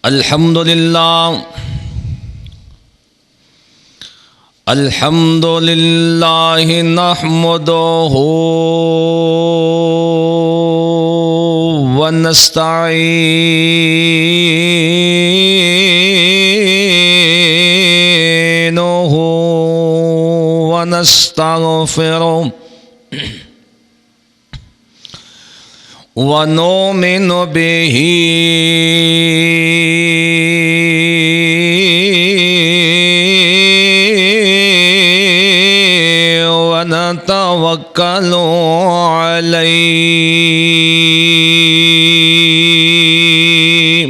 الحمد لله الحمد لله نحمده ونستعينه ونستغفره ونؤمن به ونتوكل عليه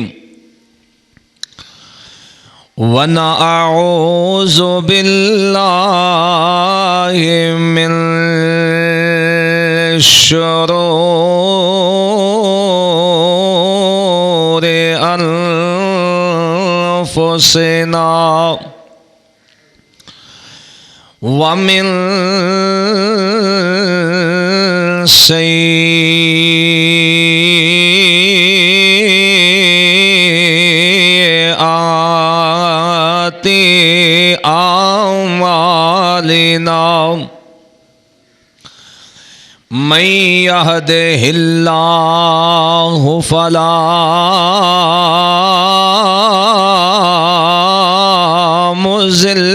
ونعوذ بالله من شرور أنفسنا ومن سيئات أعمالنا من يهده الله فلا مضل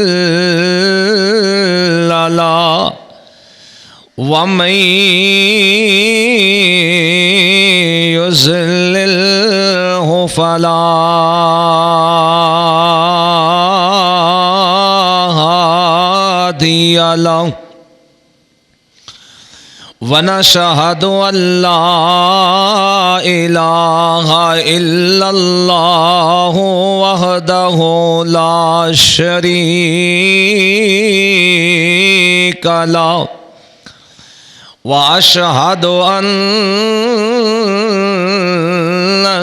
له ومن يضلله فلا هادي له ونشهد أن لا إله إلا الله وحده لا شريك له وأشهد أن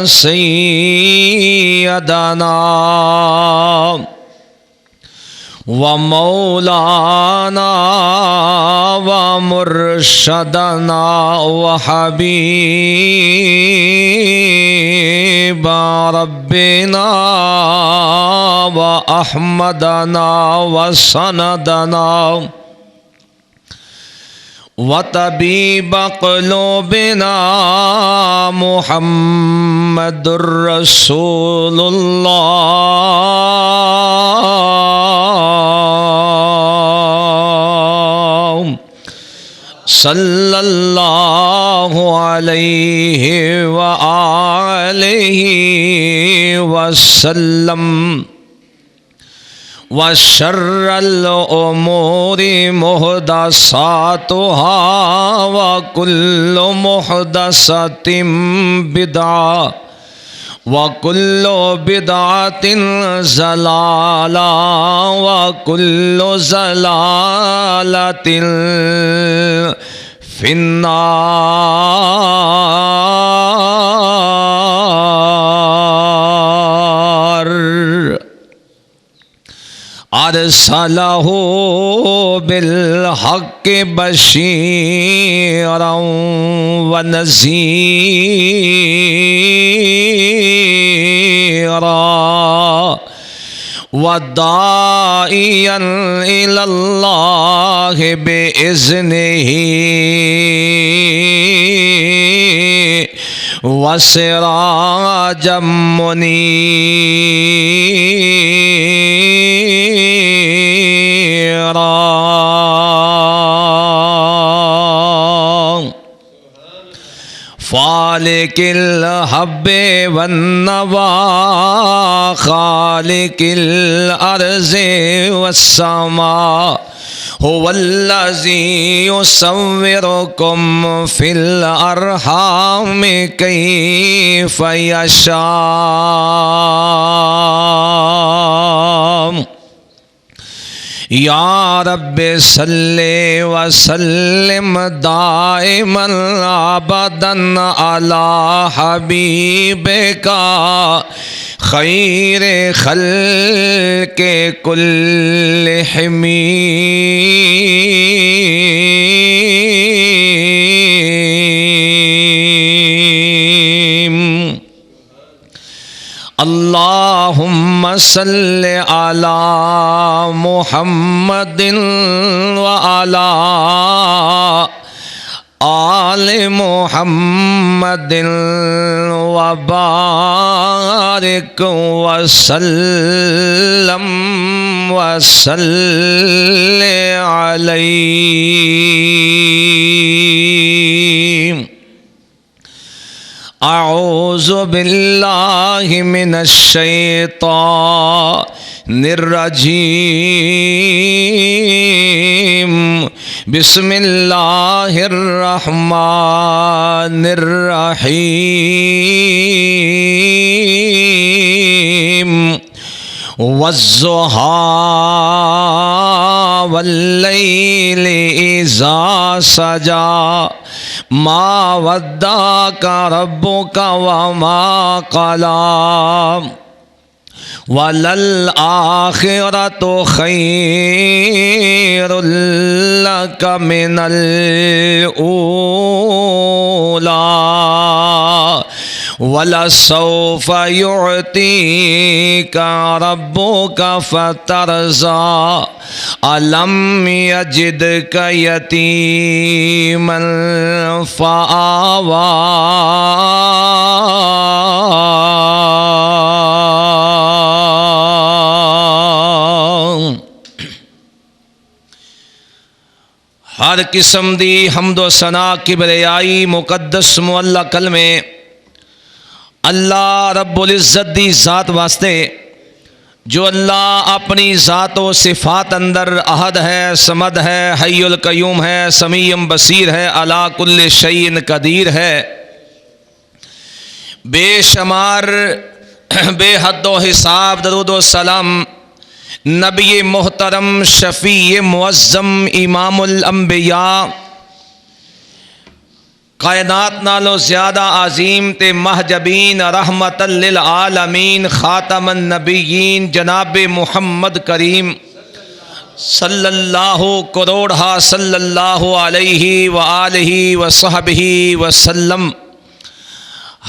سيدنا ومولانا ومرشدنا وحبيب ربنا وأحمدنا وسندنا وطبيب قلوبنا محمد رسول الله صلى الله عليه وآله وسلم وشر الأمور محدثاتها وكل محدثة بدعة وكل بدعة ضلالة وكل ضلالة في النار أرسله بالحق بشيرا ونذيرا وداعيا إلى الله بإذنه وسراجا منيرا فالق الحب والنوى خالق الأرض والسماء هو الذي يصوركم في الأرحام كيف يشاء یا رب صلی وسلم دائما ابدا علی حبیبک خیر خلق کلہم اللہم صلی علی محمد وعلی آل محمد وبارک وسلم وصلی علیہ۔ اعوذ باللہ من الشیطان الرجیم، بسم اللہ الرحمن الرحیم۔ والضحیٰ واللیل اذا سجی ما ودعک ربک وما قلی وَلَلْآخِرَةُ خَيْرٌ لَكَ مِنَ الْأُولَى وَلَسَوْفَ يُعْطِيكَ رَبُّكَ فَتَرْضَىٰ أَلَمْ يَجِدْكَ يَتِيمًا فَآوَىٰ ہر قسم دی حمد و ثنا کبریائی مقدس معلّہ کلمے اللہ رب العزت دی ذات واسطے جو اللہ اپنی ذات و صفات اندر احد ہے، صمد ہے، حی القیوم ہے، سمیع بصیر ہے، علی کل شیء قدیر ہے، بے شمار بے حد و حساب درود و سلام نبی محترم شفیع معظم امام الانبیاء کائنات نالو زیادہ عظیم تے مہجبین رحمت للعالمین خاتم النبیین جناب محمد کریم صلی اللہ کروڑہ صلی اللہ علیہ وآلہ وصحبہ وسلم۔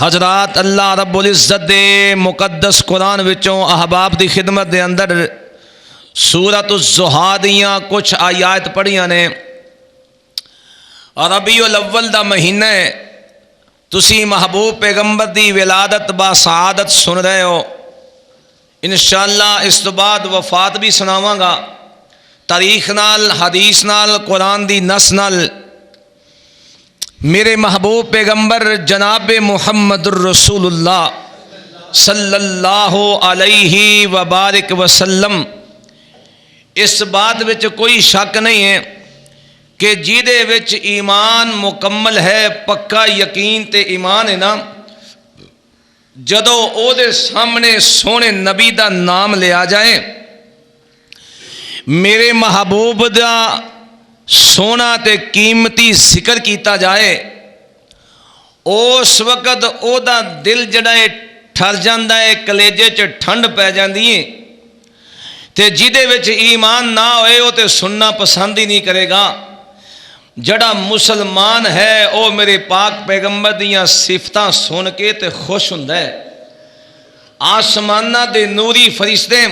حضرات اللہ رب العزت دے مقدس قرآن وچوں احباب دی خدمت دے اندر سورۃ الضحیٰ دیاں کچھ آیات پڑھیاں نے۔ ربیع الاول دا مہینہ ہے، تسی محبوب پیغمبر دی ولادت با سعادت سن رہے ہو۔ انشاءاللہ اس تو بعد وفات بھی سناواں گا، تاریخ نال، حدیث نال، قرآن دی نص نال۔ میرے محبوب پیغمبر جناب محمد الرسول اللہ صلی اللہ علیہ وبارک وسلم، اس بات وچ کوئی شک نہیں ہے کہ جیدے وچ ایمان مکمل ہے، پکا یقین تے ایمان ہے نا، جدو او دے سامنے سونے نبی دا نام لیا جائے، میرے محبوب دا سونا تے قیمتی ذکر کیتا جائے، اس وقت او دا دل جڑا ہے ٹھر جاندا ہے، کلیجے چ ٹھنڈ پہ جاندی ہے، تے جیدے وچ ایمان نہ ہوئے وہ تے سننا پسند ہی نہیں کرے گا۔ جڑا مسلمان ہے او میرے پاک پیغمبر دیاں صفتاں سن کے تے خوش ہوندا ہے۔ آسمانہ دے نوری فرشتے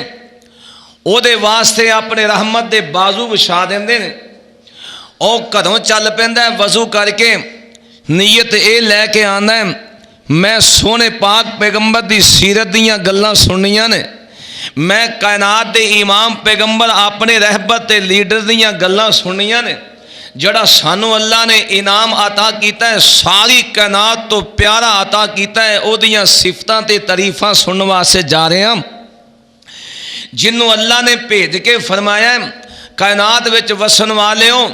او دے واسطے اپنے رحمت دے بازو بچھا دیندے نے، او گھروں چل پیندا ہے وضو کر کے، نیت اے لے کے آندا ہے میں سونے پاک پیغمبر دی سیرت دیاں گلاں سننیاں نے، میں کائنات دے امام پیغمبر اپنے رہبر تے لیڈر دیاں گلاں سننیاں نے، جڑا سانو اللہ نے انعام عطا کیتا ہے، ساری کائنات تو پیارا عطا کیتا ہے، او دیاں صفتاں تے تعریفاں سنن واسطے جا رہے ہیں۔ جنوں اللہ نے بھیج کے فرمایا ہے کائنات وچ وسن والیوں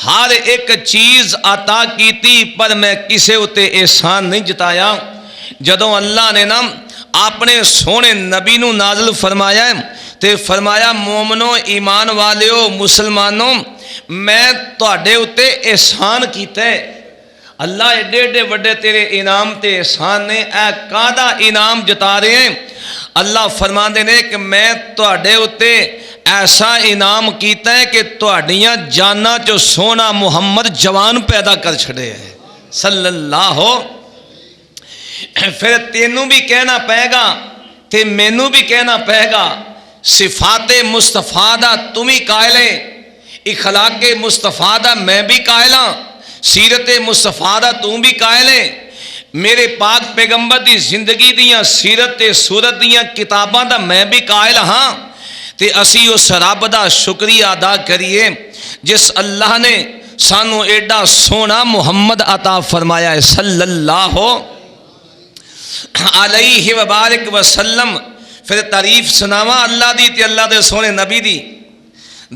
ہر ایک چیز عطا کیتی پر میں کسے اتے احسان نہیں جتایا۔ جدوں اللہ نے نا اپنے سونے نبی نو نازل فرمایا ہے تے فرمایا مومنو ایمان والیو مسلمانوں میں تواڈے اتے احسان کیتا ہے۔ اللہ ایڈے ایڈے وڈے تیرے انعام تے احسان نے، اے کادا انعام جتا رہے ہیں؟ اللہ فرماندے نے کہ میں تواڈے اتے ایسا انعام کیتا ہے کہ تواڈیاں جاناں چو سونا محمد جوان پیدا کر چھڑے ہے صلی اللہ ہو۔ پھر تینوں بھی کہنا پائے گا تے مینوں بھی کہنا پے گا صفات مصطفیٰ دا تم ہی قائل ہے، اخلاق مصطفیٰ دا میں بھی قائل ہاں، سیرت مصطفیٰ دا تم بھی قائل ہے، میرے پاک پیغمبر دی زندگی دیاں سیرت صورت دیاں کتاباں دا میں بھی قائل ہاں۔ تے اسی اس رب دا شکریہ ادا کریے جس اللہ نے سانو ایڈا سونا محمد عطا فرمایا ہے صلی اللہ علیہ وبارک وسلم۔ پھر تعریف سناواں اللہ دی تے اللہ دے سونے نبی دی،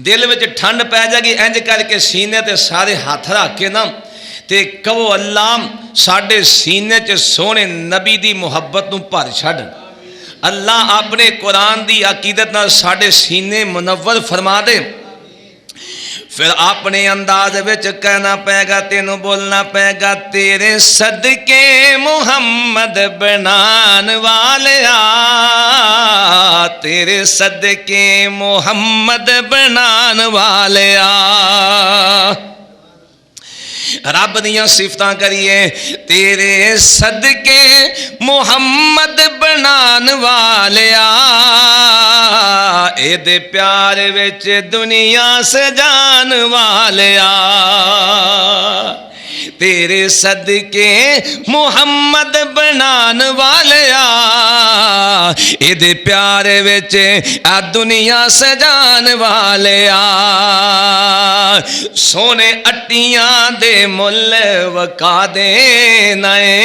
دل وچ ٹھنڈ پی جائے گی، انج کر کے سینے تے سارے ہاتھ رکھ کے نا تے کہو اللہ ساڈے سینے چ سونے نبی دی محبت نوں بھر چھڈ، اللہ اپنے قرآن دی عقیدت نال ساڈے سینے منور فرما دے۔ پھر اپنے انداز وچ کہنا پے گا، تینوں بولنا پے گا، تیرے صدقے محمد بنان والیا، تیرے صدقے محمد بنان والیا۔ رب دیاں صفتاں کریے، تیرے صدقے محمد بنان والیا، اے دے پیار وچ دنیا سجان والیا، تیرے صدقے محمد بنان والیا، اے دے پیار وچ دنیا سجان والیا، سونے اٹیاں دے مل وکا دے نئے،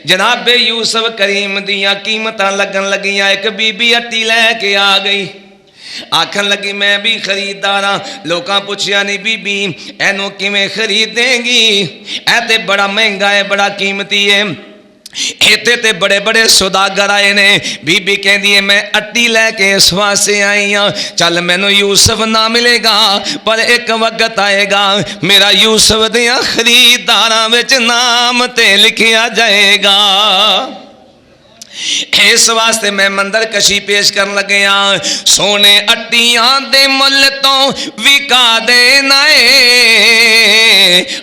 جناب یوسف کریم دیاں قیمتاں لگن لگیاں، ایک بی بی اٹی لے کے آ گئی، آکھن لگی میں بھی خریداراں، لوکاں پوچھیا نہیں بی بی اینو کیویں خریدیں گی، اے تے بڑا مہنگا ہے، بڑا قیمتی ہے، ایتے تے بڑے بڑے سوداگر آئے نے، بی بی کہہ دیئے میں اٹی لے کے اس واسطے آئی ہاں، چل مینوں یوسف نہ ملے گا پر ایک وقت آئے گا میرا یوسف دیاں خریداراں وچ نام تے لکھیا جائے گا، اس واسطے میں مندر کشی پیش کرن لگے ہاں، سونے اٹیاں دے مل تو وکا دے نئے،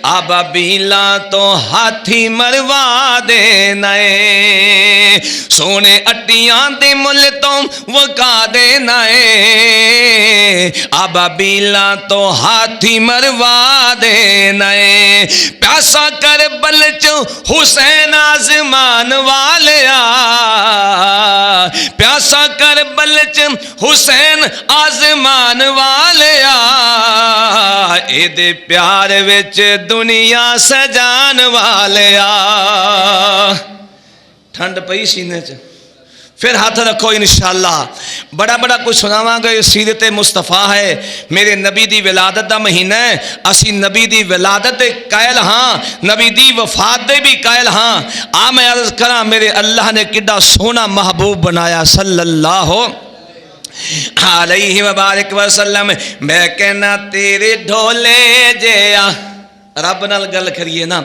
ابابیلا تو ہاتھی مروا دے نئے، سونے اٹیاں دے مل تو وکا دے نئے، ابابیلا تو ہاتھی مروا دے نئے، پیاسا کربل چ حسین آزمان والیا، پیاسا کربل چ حسین آزمان والیا، اے دے پیار وچ دنیا سجان والیا، ٹھنڈ پئی سینے چ، پھر ہاتھ رکھو انشاءاللہ، بڑا بڑا کچھ سناواں گا، سیرت مصطفیٰ ہے، میرے نبی دی ولادت دا مہینہ ہے، اسی نبی دی ولادت دے قائل ہاں، نبی دی وفات دے بھی قائل ہاں، میں عرض کراں میرے اللہ نے کڈا سونا محبوب بنایا صلی اللہ علیہ وبارک وسلم، میں کہنا تیرے ڈھولے جیا، رب نال گل کریے نا،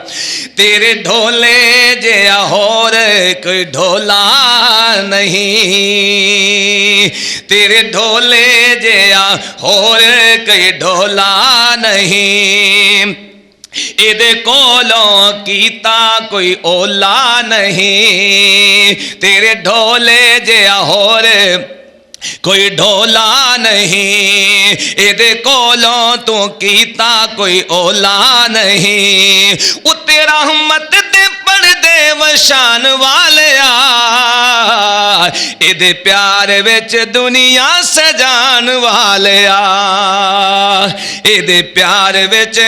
تیرے ڈھولے جیا اور کوئی ڈھولا نہیں، تیرے ڈھولے جیا اور کوئی ڈھولا نہیں، ایدے کولوں کیتا کوئی اولا نہیں، تیرے ڈھولے جیا اور کوئی ڈھولا نہیں، ایدے کولوں تو کیتا کوئی اولا نہیں، اتے رحمت دے پردے وشان والیا، ایدے پیار وچ دنیا سجان والیا، ایدے پیار وچ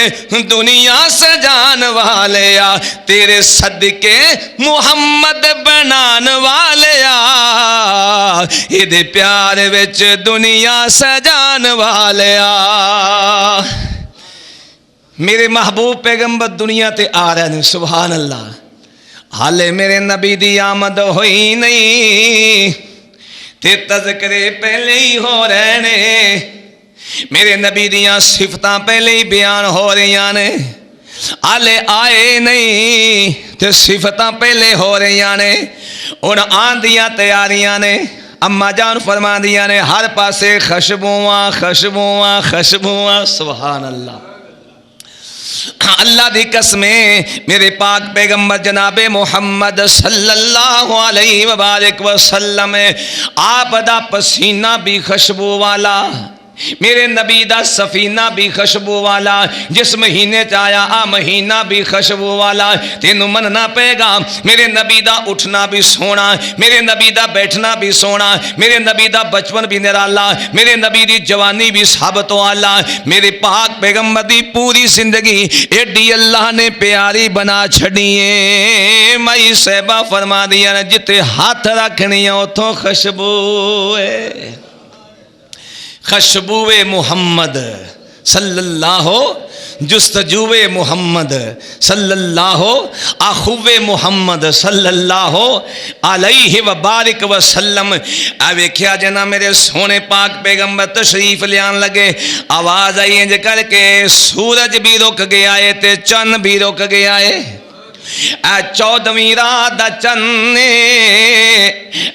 دنیا سجان والیا، تیرے صدقے محمد بنان والیا، ایدے پیار وچ دنیا سجان والیا، میرے محبوب پیغمبر دنیا تے آ رہے ہیں سبحان اللہ، حالے میرے نبی دی آمد ہوئی نہیں تے تذکرے پہلے ہی ہو رہے نے، میرے نبی دیاں صفتاں پہلے ہی بیان ہو رہی نے، حالے آئے نہیں تے صفتاں پہلے ہو رہی نے، ان آن دیاں تیاریاں نے، اما جان فرما دیا نے ہر پاسے خشبواں خشبواں خشبواں سبحان اللہ، اللہ دی قسم میرے پاک پیغمبر جناب محمد صلی اللہ علیہ وبارک وسلم آپ دا پسینہ بھی خوشبو والا، میرے نبی دا سفینہ بھی خوشبو والا، جس مہینے چایا آ مہینہ بھی خوشبو والا، تینوں مننا پے گا میرے نبی دا اٹھنا بھی سونا، میرے نبی دا بیٹھنا بھی سونا، میرے نبی دا بچپن بھی نرالا، میرے نبی دی جوانی بھی سب تو آلہ، میرے پاک پیغمبر دی پوری زندگی ایڈی اللہ نے پیاری بنا چھڑیے، مائی صحبہ فرما دیا جتے ہاتھ رکھنی اتھوں خوشبو ہے، خوشبو محمد صلی اللہ جستجو محمد صلی اللہ اخو محمد صلی اللہ علیہ وبارک وسلم۔ ویکھیا جنا میرے سونے پاک پیغمبر تشریف لیان لگے، آواز آئی انج کر کے سورج بھی رک گیا ہے تے چند بھی رک گیا ہے، اے 14ویں رات دا چن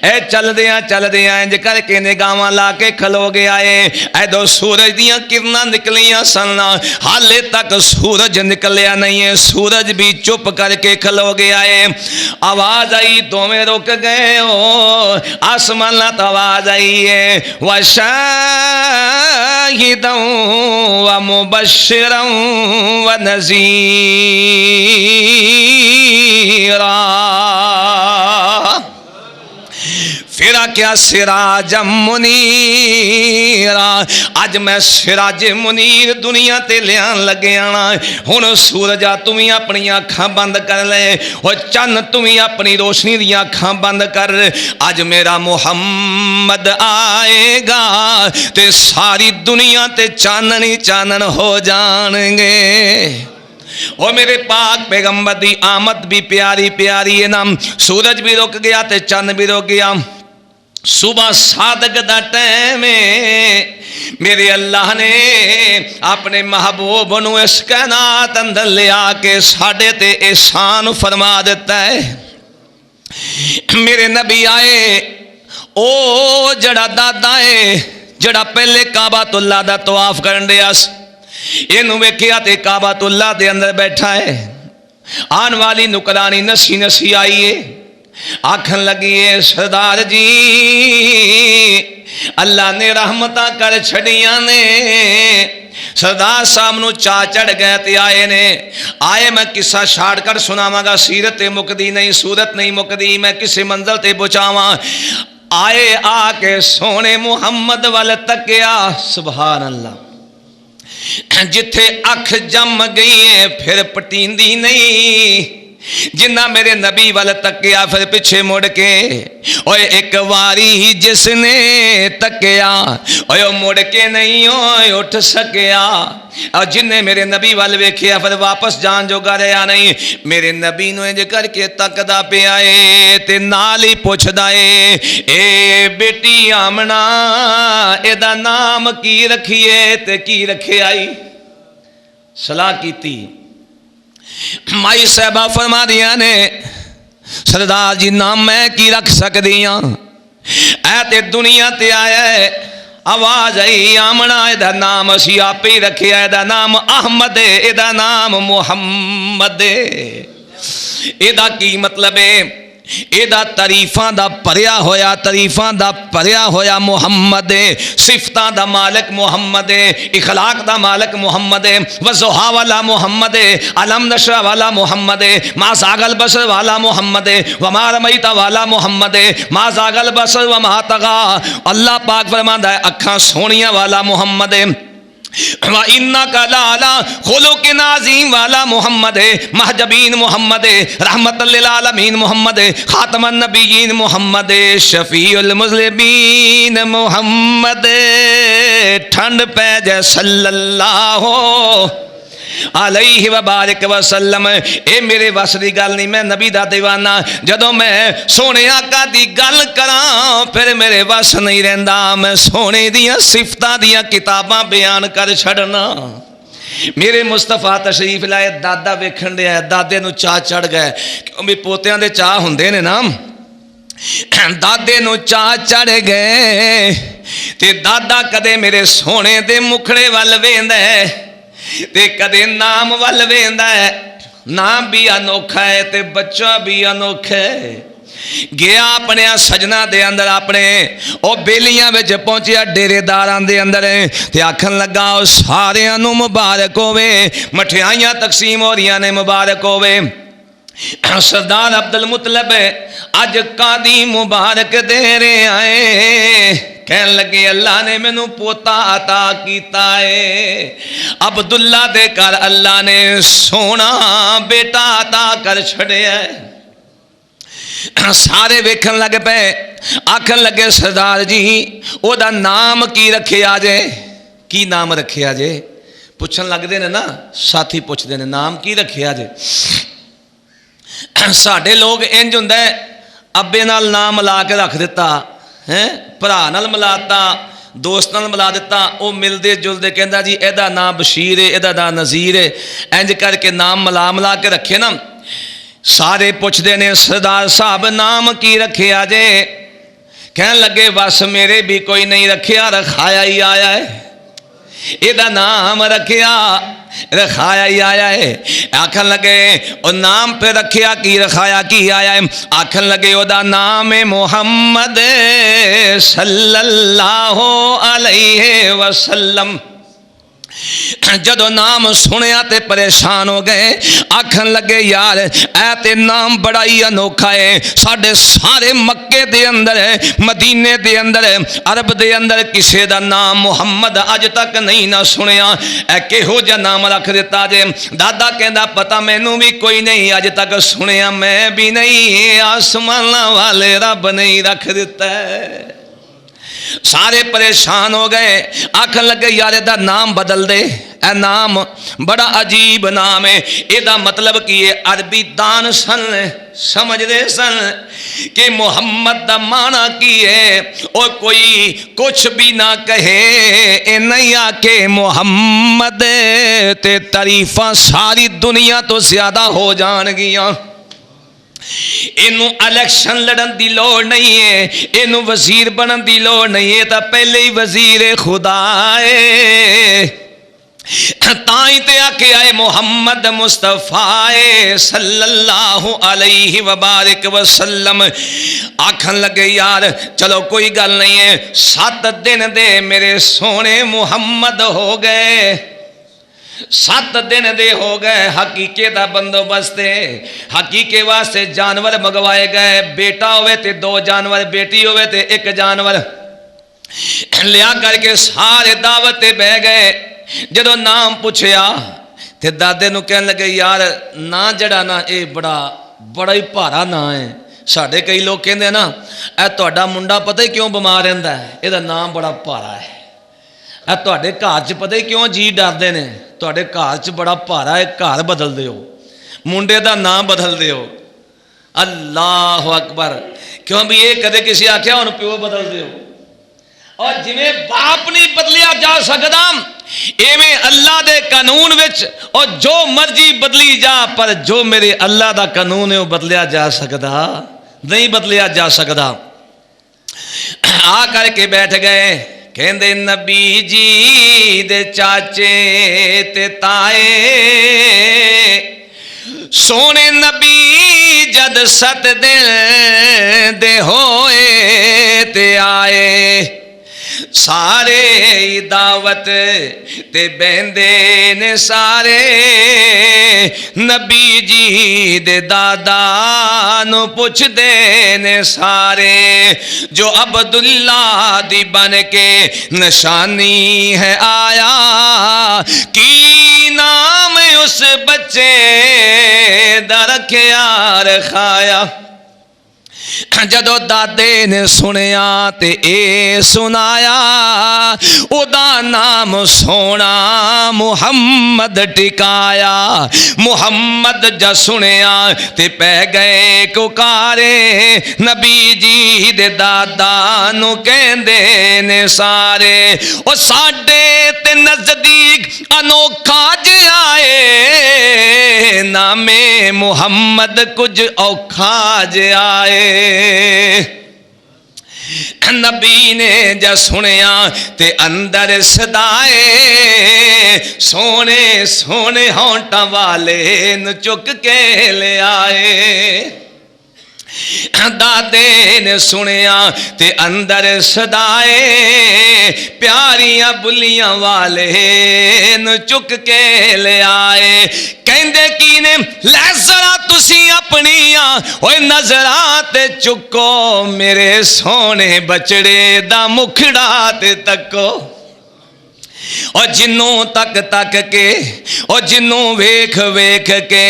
اے چل دیاں انج کر کے نگاواں لا کے کھلو گیا ہے، اے دو سورج دیاں کرناں نکلیاں سن، حالے تک سورج نکلیا نہیں ہے، سورج بھی چپ کر کے کھلو گیا ہے۔ آواز آئی دوویں رک گئے ہو، آسمان تو آواز آئی ہے وَشَاهِدًا وَمُبَشِّرًا وَنَذِيرًا، پھر کیا سراج منیرا، اج میں سراج منیر دنیا تے لیان لگے آنا، ہن سورجا تمہیں اپنی آنکھاں بند کر لے، اور چند تمہیں اپنی روشنی دی آنکھاں بند کر، اج میرا محمد آئے گا تے ساری دنیا تے چاننی چانن ہو جان گے۔ او میرے پاک پیغمبر دی آمد بھی پیاری پیاری ہے نام، سورج بھی رک گیا تے چند بھی رک گیا، صبح صادق دا ٹائم میرے اللہ نے اپنے محبوب نو اس کائنات اندر لیا کے ساڈے تے احسان فرما دیتا ہے۔ میرے نبی آئے، او جڑا دادا ہے جڑا پہلے کعبۃ اللہ دا طواف کرن دیا، اینو ویکھیا تے کعبۃ اللہ دے اندر بیٹھا ہے، آن والی نکرانی نسی نسی آئی ہے، آکھن لگی ہے سردار جی اللہ نے رحمتاں کر چھڑیاں نے، سردار صاحب نو چاہ چڑھ گئے تے آئے میں قصہ چھاڑ کر سناواں گا، سیرت مکدی نہیں صورت نہیں مکدی، میں کسی منزل تے پہنچاواں۔ آئے آ کے سونے محمد وال تکیا، سبحان اللہ، جتھے اکھ جم گئی ہے پھر پٹیندی نہیں، جنہ میرے نبی وال تکیا پھر پیچھے مڑ کے، اوے ایک واری جس نے تکیا اوے مڑ کے نہیں اوے اٹھ سکیا، اور جن نے میرے نبی وال ویکھیا پھر واپس جان جو گا رہا نہیں، میرے نبی نو انج کر کے تکدا پیا اے تے نال ہی پوچھدا اے اے بیٹی آمنا اے دا نام کی رکھیے تے کی رکھے آئی، صلاح کیتی۔ مائی صاحبہ فرما دیا نے سردار جی نام میں کی رکھ سکتی ہاں، اے تے دنیا تے آیا ہے، آواز آئی آمنا اے دا نام اسی آپ ہی رکھے، اے دا نام احمد اے دا نام محمد اے دا کی مطلب ہے، اے دا تعریفاں دا پریا ہویا، تعریفاں دا پریا ہویا محمد، صفتاں دا مالک محمد، اخلاق دا مالک محمد، وضحا والا محمد، علم نشرہ والا محمد، ما زاغ البصر والا محمد، وما رمیت والا محمد، ما زاغ البصر وما طغى، اللہ پاک فرماتا ہے اکھاں سونیاں والا محمد، وَإِنَّكَ لَعَلَىٰ خُلُقٍ عَظِيمٍ والا محمد، محجبین محمد، رحمت للعالمین محمد، خاتم النبیین محمد، شفیع المذنبین محمد، ٹھنڈ پہ جائے صلی اللہ علیہ وبارک وسلم۔ اے میرے وس دی گل نہیں، میں نبی دا دیوانہ، جدوں میں سونے آقا دی گل کراں پھر میرے وس نہیں رہندا، میں سونے دیاں صفتاں دیاں کتاباں بیان کر چھڑنا۔ میرے مصطفیٰ تشریف لائے، دادا ویکھن دے آئے، دادے نو چاہ چڑھ گئے، کیوں بھی پوتیاں دے چاہ ہوندے نے نا، دادے نو چاہ چڑھ گئے تے دادا کدے میرے سونے دے مکھڑے وال ویندا ہے، تے کدے نام ول ویندا ہے، نام بھی انوکھا ہے تے بچہ بھی انوکھا ہے۔ گیا اپنے سجنا دے اندر اپنے او بیلیاں وچ پہنچیا ڈیرے داراں دے اندر تے آکھن لگا او ساریاں نو مبارک ہوے، مٹھائیاں تقسیم ہو رہیاں نے، مبارک ہوے۔ سردار عبد المطلب اج قاضی مبارک دے رہے آئے، کہن لگے اللہ نے مینوں پوتا عطا کیتا ہے، عبداللہ دے کر اللہ نے سونا بیٹا عطا کر چھڑیا ہے۔ سارے ویکھن لگ پے، آکھن لگے سردار جی او دا نام کی رکھیا جے؟ کی نام رکھیا جے؟ پوچھن لگ دے نے نا، ساتھی پوچھ دے نے نام کی رکھیا جے؟ ساڈے لوگ انج ہوندا ہے ابے نال نام ملا کے رکھ دیتا ہے، بھرا نال ملاتا، دوست نال ملا دیتا، او ملدے جلدے کہندا جی ایدا نام بشیر ہے، ایدا نام نذیر ہے، انج کر کے نام ملا کے رکھے نا۔ سارے پوچھتے نے سردار صاحب نام کی رکھیا جے؟ کہن لگے بس میرے بھی کوئی نہیں رکھیا، رکھایا ہی آیا ہے، ایدا نام رکھیا رکھایا ہی آیا ہے۔ آکھن لگے او نام پہ رکھیا کی رکھایا کی آیا ہے؟ آکھن لگے او دا نام محمد صلی اللہ علیہ وسلم۔ جدو نام سنیا تے پریشان ہو گئے، آکھن لگے یار اے تے نام بڑا ہی انوکھا ہے، ساڈے سارے مکے دے اندر مدینے دے اندر عرب دے اندر کسے دا نام محمد اج تک نہیں نہ سنیا، اے کہو جا نام رکھ دیتا جے؟ دادا کہندا پتہ مینوں بھی کوئی نہیں اج تک سنیا، میں بھی نہیں، آسمان والے رب نہیں رکھ دیتا ہے۔ سارے پریشان ہو گئے، آکھن لگے یار دا نام بدل دے، اے نام بڑا عجیب نام ہے، اے دا مطلب کی ہے؟ عربی دان سن سمجھ دے سن کہ محمد دا معنی کی ہے، اور کوئی کچھ بھی نہ کہے اے نہیں آکے محمد تے تعریفاں ساری دنیا تو زیادہ ہو جان گیاں۔ اینو الیکشن لڑن دی لوڑ نہیں ہے، اینو وزیر بنن دی لوڑ نہیں ہے، تا پہلے ہی وزیر خدا ہے۔ تائیں تے آکے آئے محمد مصطفیٰ صلی اللہ علیہ وبارک وسلم۔ آکھن لگے یار چلو کوئی گل نہیں ہے، 7 دن دے میرے سونے محمد ہو گئے، 7 دن دے ہو گئے، حقیقے دا بندوبست ہے، حقیقے واسطے جانور منگوائے گئے، بیٹا ہوئے تے 2 جانور، بیٹی ہوئے تے 1 جانور لیا کر کے سارے دعوت بہ گئے۔ جدو نام پوچھیا تے دادے نو کہن لگے یار نا جڑا نا اے بڑا ہی بھارا نا ہے، ساڈے کئی لوگ کہندے نا اے تہاڈا منڈا پتہ ہی کیوں بیمار رہندا ہے، اے دا نام بڑا بھارا ہے، اے تہاڈے گھر چ پتہ ہی کیوں جی ڈردے نے، تہاڈے گھر چ بڑا بھارا ہے، گھر بدل دیو، منڈے دا نام بدل دیو۔ اللہ اکبر، کیوں بھی یہ کدے کسی آکھیا ہن پیو بدل دیو؟ اور جویں باپ نہیں بدلیا جا سکدا ایویں اللہ دے قانون وچ اور جو مرضی بدلی جا، پر جو میرے اللہ دا قانون ہے وہ بدلیا جا سکدا نہیں، بدلیا جا سکدا۔ آ کر کے بیٹھ گئے، کہندے نبی جی دے چاچے تے تائے، سونے نبی جد 7 دن دے ہوئے تے آئے، سارے دعوت تے بہندے نے سارے، نبی جی دے دادا نو پوچھ دے نے سارے، جو عبداللہ دی بن کے نشانی ہے آیا، کی نام اس بچے دا رکھیا رکھایا۔ جدو دادے نے سنیا تے اے سنایا، او دا نام سونا محمد ٹکایا۔ محمد جا سنیا تے پہ گئے ککارے، نبی جی دے دادا نو کہندے نے سارے، او ساڈے تے نزدیک انوکھا جیا اے، نام محمد کچھ اوکھا جیا اے۔ نبی نے جا سنیا تے اندر صدائے سونے سونے ہونٹاں والے نو چک کے لے آئے دادے نے سنیا تے اندر صدائے پیاریاں بلیاں والے نو چک کے لے آئے کہندے کی نے لے ذرا تسی اپنیاں اوے نظرات چکو میرے سونے بچڑے دا مکھڑا تے تکو اور جنوں تک تک کے اور جنوں ویکھ ویکھ کے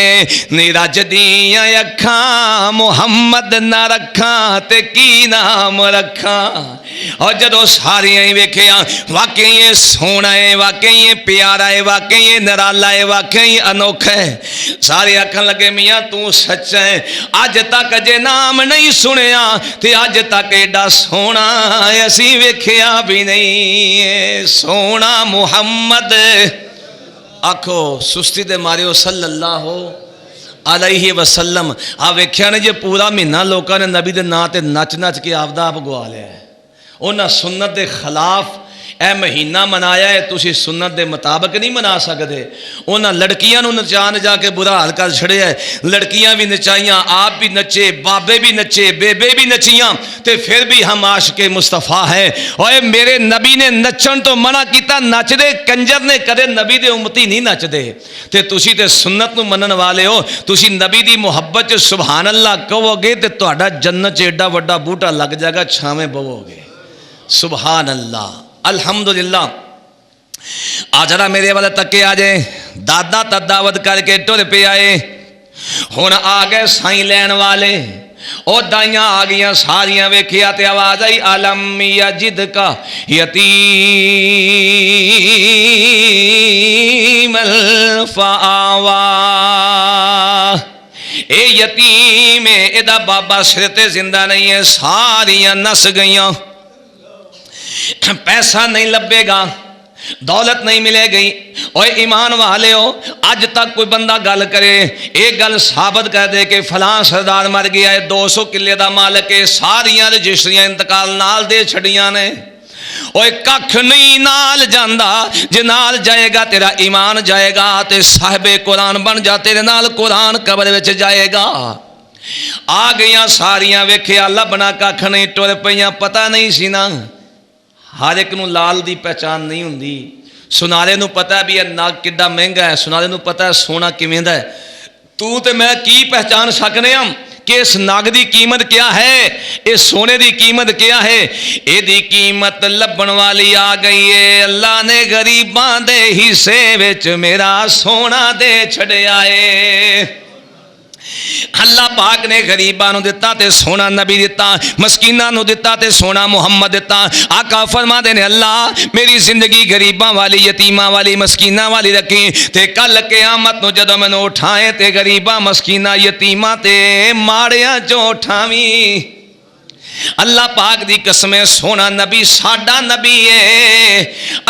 نیرج دیاں اکھاں محمد نہ رکھاں تے کی نام رکھاں اور جدو ساریاں ہی ویکھیاں واقعی یہ سونا ہے واقعی یہ پیارا ہے واقعی یہ نرالا ہے واقعی یہ انوکھا ہے سارے آکھن لگے میاں تو سچ ہے آج تک جے نام نہیں سنیا تے آج تک ایڈا سونا اسی ویکھیا بھی نہیں سونا محمد آکھو سستی دے ماریو صلی اللہ علیہ وسلم ویکھیا نے جے پورا مہینہ لوکاں نے نبی دے ناں تے نچ نچ کے آپدا آپ گوا لیا ہے انہاں سنت دے خلاف اے مہینہ منایا ہے تسی سنت دے مطابق نہیں منا سکتے انہاں لڑکیاں نو نچا نچا کے برا حال کر چھڑیا ہے لڑکیاں بھی نچائیاں آپ بھی نچے بابے بھی نچے بیبے بھی نچیاں تے پھر بھی ہم عاشق مصطفیٰ ہے اوے میرے نبی نے نچن تو منع کیتا نچ دے کنجر نے کدے نبی دے امتی نہیں نچ دے تے تسی تے سنت نو منن والے ہو تسی نبی دی محبت چ سبحان اللہ کہو گے تے تہاڈا جنت چ ایڈا وڈا بوٹا لگ جائے گا چھاویں بہو گے سبحان اللہ الحمدللہ آجرا میرے والے تکے آجے دادا تداوت کر کے ٹر پہ آئے ہون آگئے سائیں لین والے او دائیاں آگیاں ساریاں ویکھیا تے آواز آئی علم یجد کا یتیم الفآوا اے یتیم ایدہ بابا سرتے زندہ نہیں ہے ساریاں نس گئیاں پیسہ نہیں لبے گا دولت نہیں ملے گئی اور ایمان والے ہو آج تک کوئی بندہ گل کرے ایک گل ثابت کر دے کہ فلاں سردار مر گیا ہے 200 کلے دا مالک ہے ساریاں رجسٹریاں انتقال نال دے چھڑیاں نے اوے ککھ نہیں نال جاندا جے نال جائے گا تیرا ایمان جائے گا تے صاحب قرآن بن جا تیرے نال قرآن قبر وچ جائے گا آ گئیاں ساریاں ویکھیا لبنا ککھ نہیں ٹر پیاں پتہ نہیں سی نا ہر ایک نو لال دی پہچان نہیں ہوندی سنارے نو پتہ بھی ہے ناگ کڈا مہنگا ہے سنارے نو پتہ ہے سونا کیویں دا ہے تو تے میں کی پہچان سکنے ہم کہ اس ناگ دی قیمت کیا ہے اس سونے دی قیمت کیا ہے اے دی قیمت لبن والی آ گئی ہے اللہ نے غریباں دے حصے وچ میرا سونا دے چھڑیا ہے اللہ پاک نے غریباں نو دتا تے سونا نبی دتا مسکیناں نو دتا تے سونا محمد دتا آقا فرما دے نے اللہ میری زندگی غریباں والی یتیماں والی مسکیناں والی رکھی تے کل قیامت نو جدوں مینوں اٹھائے تے غریباں مسکیناں یتیماں تے ماڑیاں چوں اٹھاویں اللہ پاک دی قسمیں سونا نبی ساڈا نبی ہے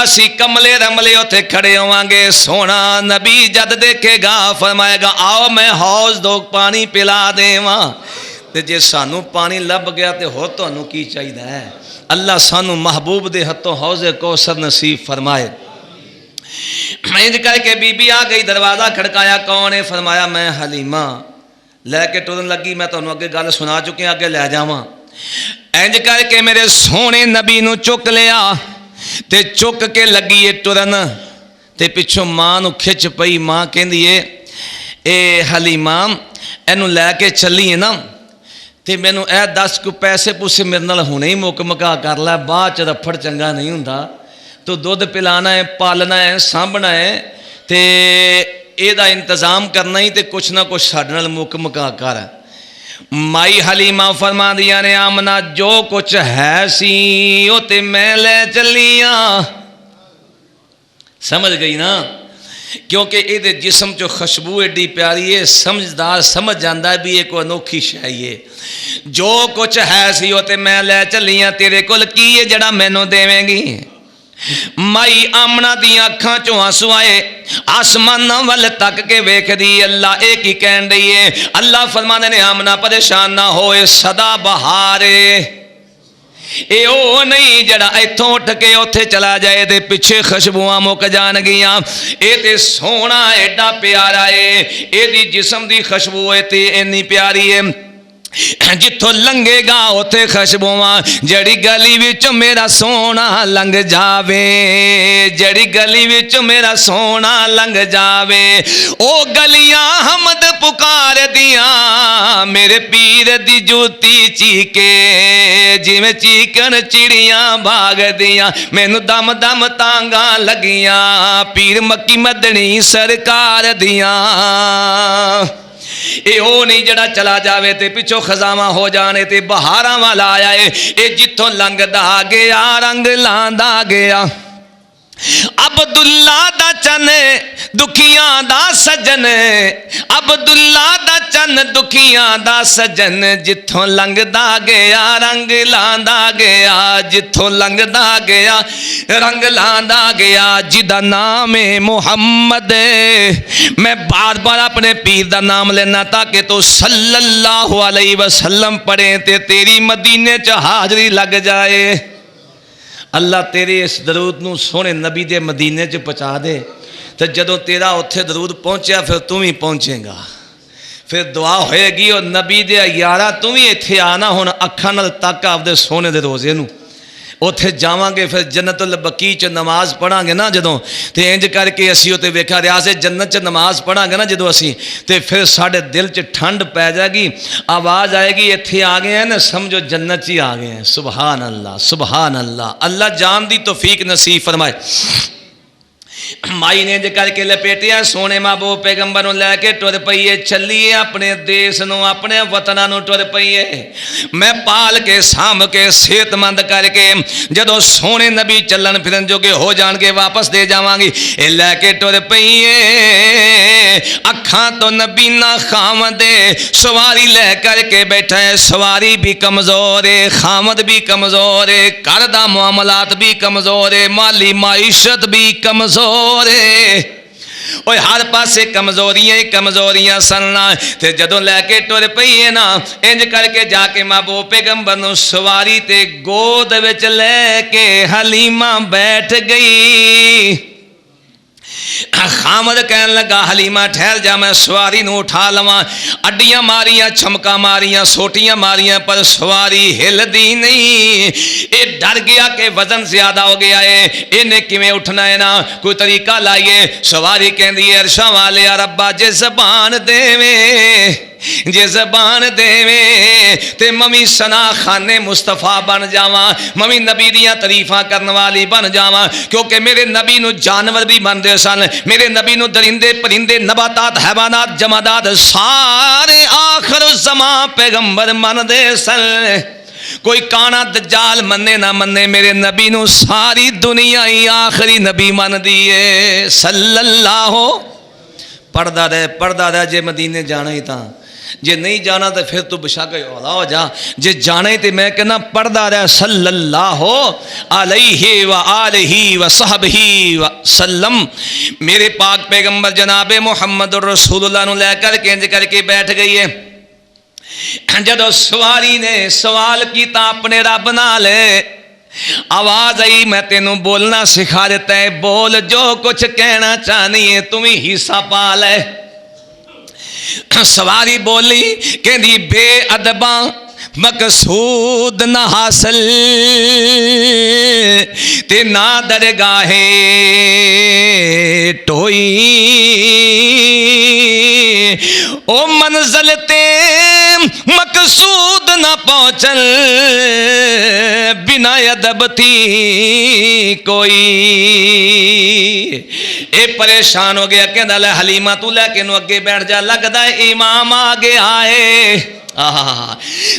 اسی کملے رملے ہوتے کھڑے ہوواں گے سونا نبی جد دیکھے گا فرمائے گا آؤ میں حوض دو پانی پلا دیواں تے جے سانو پانی لب گیا تے ہو تانوں کی چاہیدا ہے اللہ سانو محبوب دے ہتھوں حوض کوثر نصیب فرمائے انج کر کے بی بی آ گئی دروازہ کھڑکایا کون ہے فرمایا میں حلیمہ لے کے ٹرن لگی میں تانوں اگے گل سنا چکے اگے لے جاواں انج کر کے میرے سونے نبی نو چک لیا تے چک کے لگی ٹرن تے پچھوں ماں نو کھچ پئی ماں کہندی اے حلیمہ اینو لے کے چلی ہے نا تے مینوں اے 10 کو پیسے پوسے میرے نال ہونے ہی مک مکا کر لے بعد چ رفڑ چنگا نہیں ہوندا تو دودھ پلانا ہے پالنا ہے سانبھنا ہے تے اے دا انتظام کرنا ہی تے کچھ نہ کچھ ساڈے نال مک مکا کر مائی حلیمہ فرما دیا نے آمنہ جو کچھ ہے سی او تے میں لے چلیاں سمجھ گئی نا کیونکہ اے دے جسم چو خوشبو ایڈی پیاری ہے سمجھدار سمجھ جاندہ ہے بھی ایک انوکھی شے ہے جو کچھ ہے سی او تے میں لے چلیاں تیرے کول کی ہے جڑا مینوں دیویں گی مائی آمنہ دی اکھاں چوں آنسو آئے آسمان ول تک کے ویکھ دی اللہ ایک ہی کہن رہی ہے اللہ فرمانے نے آمنہ پریشان نہ ہوئے صدا بہارے اے او نہیں جڑا ایتھوں اٹھ کے اوتھے چلا جائے تے پیچھے خوشبوواں مک جان گیاں. اے تے سونا ایڈا پیارا ہے، اے دی جسم دی خوشبو ہے تے اینی پیاری ہے، جتھوں لنگے گا اوتھے خوشبوواں. جڑی گلی وچ میرا سونا لنگ جاوے، جڑی گلی وچ میرا سونا لنگ جاوے، او گلیاں حمد پکار دیاں میرے پیر دی جوتی چیکے، جویں چیکن چڑیاں بھاگ دیاں، مینوں دم دم تانگاں لگیاں پیر مکی مدنی سرکار دیاں. اے او نہیں جڑا چلا جاوے تے پچھو خزاواں ہو جانے تے بہاراں والا آیا ہے. اے جتھوں لنگدا گیا رنگ لاندا گیا. عبداللہ دا چن دکھیاں دا سجن، عبداللہ دا چن دکھیاں دا سجن، جتھوں لنگدا گیا رنگ لاندا گیا، جتھوں لنگدا گیا رنگ لاندا گیا. جدا نام محمد، میں بار بار اپنے پیر دا نام لینا تاکہ تو صلی اللہ علیہ وسلم پڑھیں تے تیری مدینے چ حاضری لگ جائے. اللہ تیرے اس درود نو سونے نبی دے مدینے چ پہنچا دے تو جدوں تیرا اتھے درود پہنچیا پھر تم ہی پہنچے گا، پھر دعا ہوئے گی اور نبی دے یارا تم ہی اتھے آنا ہن اکھاں نال تک آپ دے سونے دے روزے نو. اتھے جاواں گے پھر جنت البقیع چ نماز پڑھاں گے نا جدوں تے انج کر کے اسی تے ویکھا ریاض جنت چ نماز پڑھاں گے نا جدوں اسی تے پھر ساڈے دل چ ٹھنڈ پی جائے گی، آواز آئے گی اتھے آ گئے ہیں نا سمجھو جنت چ ہی آ گئے ہیں. سبحان اللہ سبحان اللہ. اللہ جان دی توفیق نصیب فرمائے. مائی نے کر کے لپیٹیا سونے محبوب پیغمبر نو لے کے ٹر پئیے چلیے اپنے دیس نو اپنے وطناں نو ٹر پئیے. میں پال کے سام کے صحت مند کر کے جدو سونے نبی چلن پھرن جو کہ ہو جان کے واپس دے جاواں گی اے لے کے ٹر پئیے. اکھاں تو نبی نہ خامد سواری لے کر کے بیٹھا ہے، سواری بھی کمزور ہے، خامد بھی کمزور ہے، گھر دا معاملات بھی کمزور ہے، مالی معیشت بھی کمزور ہے، اوہ ہر پاسے کمزوریاں کمزوریاں سننا. تے جدوں لے کے ٹر پئیے نا انج کر کے جا کے محبوب پیغمبر نو سواری تے گود وچ لے کے حلیمہ بیٹھ گئی. خامد کہن لگا حلیمہ ٹھہر جا میں سواری نو اٹھا لواں. اڈیاں ماریاں چھمکا ماریاں سوٹیاں ماریاں پر سواری ہل دی نہیں. اے ڈر گیا کہ وزن زیادہ ہو گیا ہے، انہیں کیویں اٹھنا ہے نا کوئی طریقہ لائیے. سواری کہندی ہے عرشاں والے ربا جے زبان دیویں جے زبان دیویں تے ممی سنا خانے مصطفیٰ بن جاواں، ممی نبی دیاں تعریفاں کرن والی بن جاواں. کیونکہ میرے نبی نو جانور بھی مندے سن، میرے نبی نو درندے پرندے نباتات حیوانات جمادات سارے آخر الزمان پیغمبر مندے سن. کوئی کانا دجال مننے نہ مننے میرے نبی نو ساری دنیا ہی آخری نبی من دیئے صلی اللہ. پڑھدا رہ جے مدینے جانا ہی تاں، جے نہیں جانا تو پھر تو بشاک اولا ہو جا. جے جانا ہی تے میں کہنا پڑھدا رہ صلی اللہ علیہ وآلہ وصحبہ وسلم. میرے پاک پیغمبر جناب محمد رسول اللہ نو لے کر کے انج کر کے بیٹھ گئی ہے. جدو سواری نے سوال کیتا اپنے رب نال، آواز آئی میں تینوں بولنا سکھا دیتا ہے، بول جو کچھ کہنا چاہنی ہے تمہیں حصہ پا لے. سواری بولی کہندی بے ادباں مقصود نہ حاصل تے نہ درگاہے ٹوئی، او منزل تے مقصود نہ پہنچل بنا ادب تھی کوئی. اے پریشان ہو گیا کہندا لے حلیمہ تو لے کے نو اگے بیٹھ جا، لگدا ہے امام آگے آئے.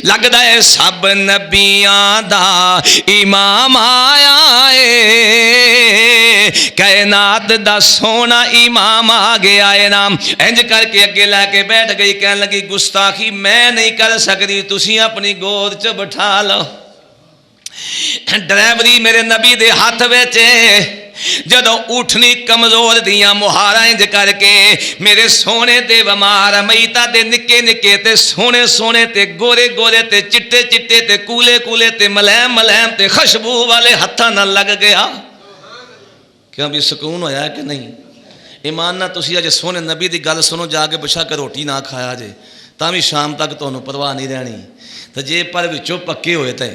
لگدا ہے سب نبیاں دا امام آیا ہے، کائنات دا سونا امام آگے آئے نام. انج کر کے اگے لے کے بیٹھ گئی، کہنے لگی گستاخی میں نہیں کر سکتی، تسی اپنی گود چ بٹھا لو. ڈرائیوری میرے نبی دے ہاتھ وچ جدوں اٹھنی کمزور دیاں مہاراں انج کر کے میرے سونے دے ومار میتا دے نکے نکے تے سونے سونے تے گورے گورے تے چٹے چٹے تے کولے کولے تے ملیم ملیم تے خوشبو والے ہتھاں نال لگ گیا۔ کیوں بھی سکون ہویا ہے کہ نہیں؟ ایمان نہ تسی اج سونے نبی دی گل سنو جا کے بشک روٹی نہ کھایا جے تاں بھی شام تک تانوں پرواہ نہیں رہنی، تے جے پر وچوں پکے ہوئے تے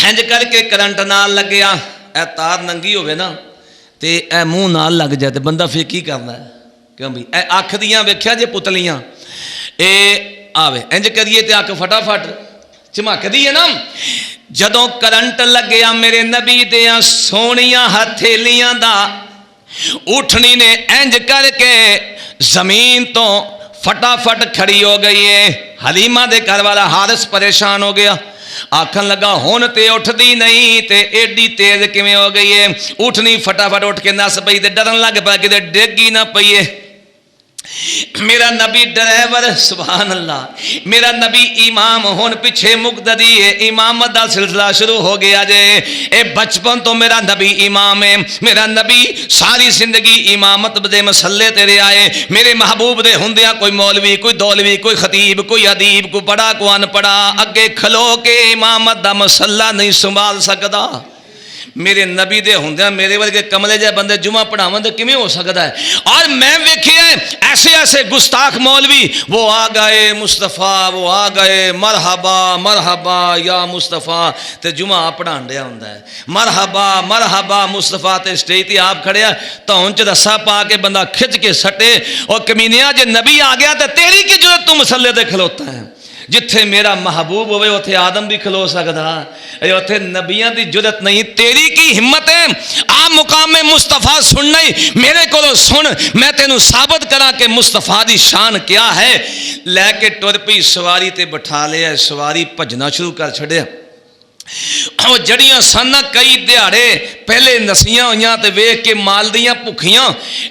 انج کر کے کرنٹ نال لگیا، اے تار ننگی ہوئے نا تے اے منہ نال لگ جائے تے بندہ پھر کی کرنا ہے؟ کیوں بھی اے اکھ دیاں ویکھیا جے پتلیاں اے آوے انج کریے تے اکھ فٹافٹ چمک دی ہے نا۔ جدوں کرنٹ لگیا میرے نبی دیاں سونیاں ہتھیلیاں دا اٹھنی نے انج کر کے زمین تو فٹافٹ کھڑی ہو گئی ہے۔ حلیمہ دے گھر والا حارث پریشان ہو گیا، آکھن لگا ہون تے اٹھ دی نہیں تے ایڈی تیز کیویں ہو گئی ہے؟ اٹھنی فٹافٹ اٹھ کے نس پئی تے ڈرن لگ پیا کہ ڈگی نہ پئیے۔ میرا نبی ڈرائیور سبحان اللہ، میرا نبی امام ہون پیچھے مقتدی ہے، امامت دا سلسلہ شروع ہو گیا جے۔ اے بچپن تو میرا نبی امام ہے، میرا نبی ساری زندگی امامت دے مسئلے تے رہا ہے۔ میرے محبوب دے ہوندیاں کوئی مولوی کوئی دولوی کوئی خطیب کوئی ادیب کوئی پڑھا کوئی ان پڑھا اگے کھلو کے امامت دا مسئلہ نہیں سنبھال سکدا۔ میرے نبی دے ہوندیاں میرے ورگے کملے جے بندے جمعہ پڑھاون تے کیویں ہو سکدا ہے؟ اور میں ویکھیا ایسے ایسے گستاخ مولوی وہ آ گئے مصطفیٰ وہ آ گئے مرحبا مرحبا یا مصطفیٰ تے جمعہ پڑھان ڈیا ہوندا ہے، مرحبا مرحبا مصطفیٰ تے سٹیج تے آپ کھڑیا تون چ رسا پا کے بندہ کھچ کے سٹے اور کمینیا جے نبی آ گیا تے تیری کی ضرورت تو مسلے تے کھلوتا ہے؟ جتھے میرا محبوب ہوئے اتھے آدم بھی کھلو سکتا ہے، اتھے نبیاں دی جرت نہیں۔ تیری کی ہمت ہے آ مقام مصطفیٰ سننا ہی میرے کو سن، میں تینوں ثابت کرا کہ مصطفیٰ دی شان کیا ہے۔ لے کے ٹر پئی سواری تے بٹھا لیا، سواری بھجنا شروع کر چھڑیا۔ وہ جڑیاں سن کئی دیہڑے پہلے نسیاں ہوئیاں تے ویکھ کے مال دیاں بھکھیاں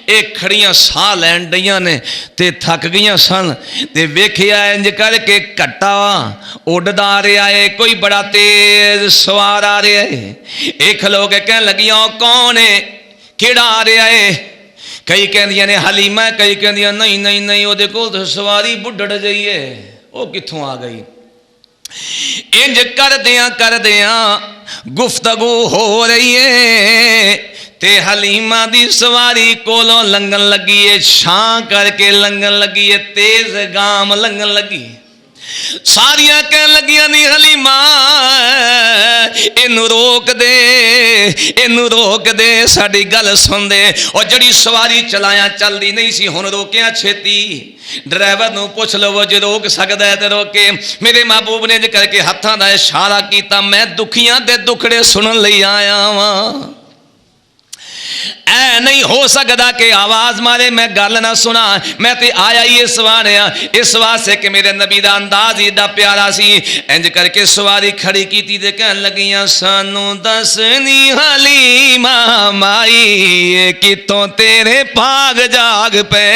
اے کھڑیاں ساہ لین ڈیاں نے تے تھک گئیاں سن تے ویکھیا انج کر کے کٹا اڈدا آ رہا ہے، کوئی بڑا تیز سوار آ رہا ہے۔ ایک لوگ کہنے لگیاں کون ہے کیڑا آ رہا ہے؟ کئی کہندیاں نے حلیمہ، کئی کہندیاں نہیں نہیں نہیں وہ دیکھو سواری بڈڑ جائیے، وہ کتھوں آ گئی؟ انج کر دیاں گفتگو ہو رہی ہے تے حلیمہ دی سواری کولوں لنگن لگی ہے، چھان کر کے لنگن لگی ہے، تیز گام لنگن لگی ہے۔ ساریاں کہن لگیاں نہیں حلیمہ اینو روک دے ساڈی گل سن دے۔ اور جڑی سواری چلایا چل دی نہیں سی ہن روکیاں چھتی، ڈرائیور نو پوچھ لو وہ جے روک سکدا ہے تے روکے۔ میرے محبوب نے کر کے ہتھاں دا اشارہ کیتا میں دکھیاں دے دکھڑے سنن لئی آیا واں، اے نہیں ہو سکتا کہ آواز مارے میں گل نہ سنا، میں تے آیا ہی اس واسطے کہ میرے نبی دا انداز ایڈا پیارا سی۔ انج کر کے سواری کھڑی کیتی تے کہن لگیاں سانو دسنی حلیمہ مائی کتوں تیرے پاگ جاگ پے،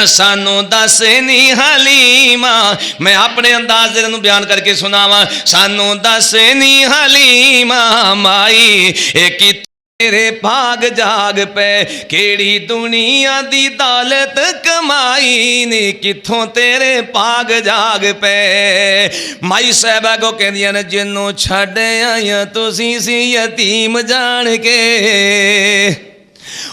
سانو دسنی حلیمہ، میں اپنے انداز دے بیان کر کے سناواں، سانو دسنی حلیمہ مائی کی تیرے بھاگ جاگ پے، کیڑی دنیا دی دولت کمائی نی کتھوں تیرے بھاگ جاگ پے۔ مائی صاحبہ کو کہندیاں نے جنوں چھڈ آیا تسی سی یتیم جان کے،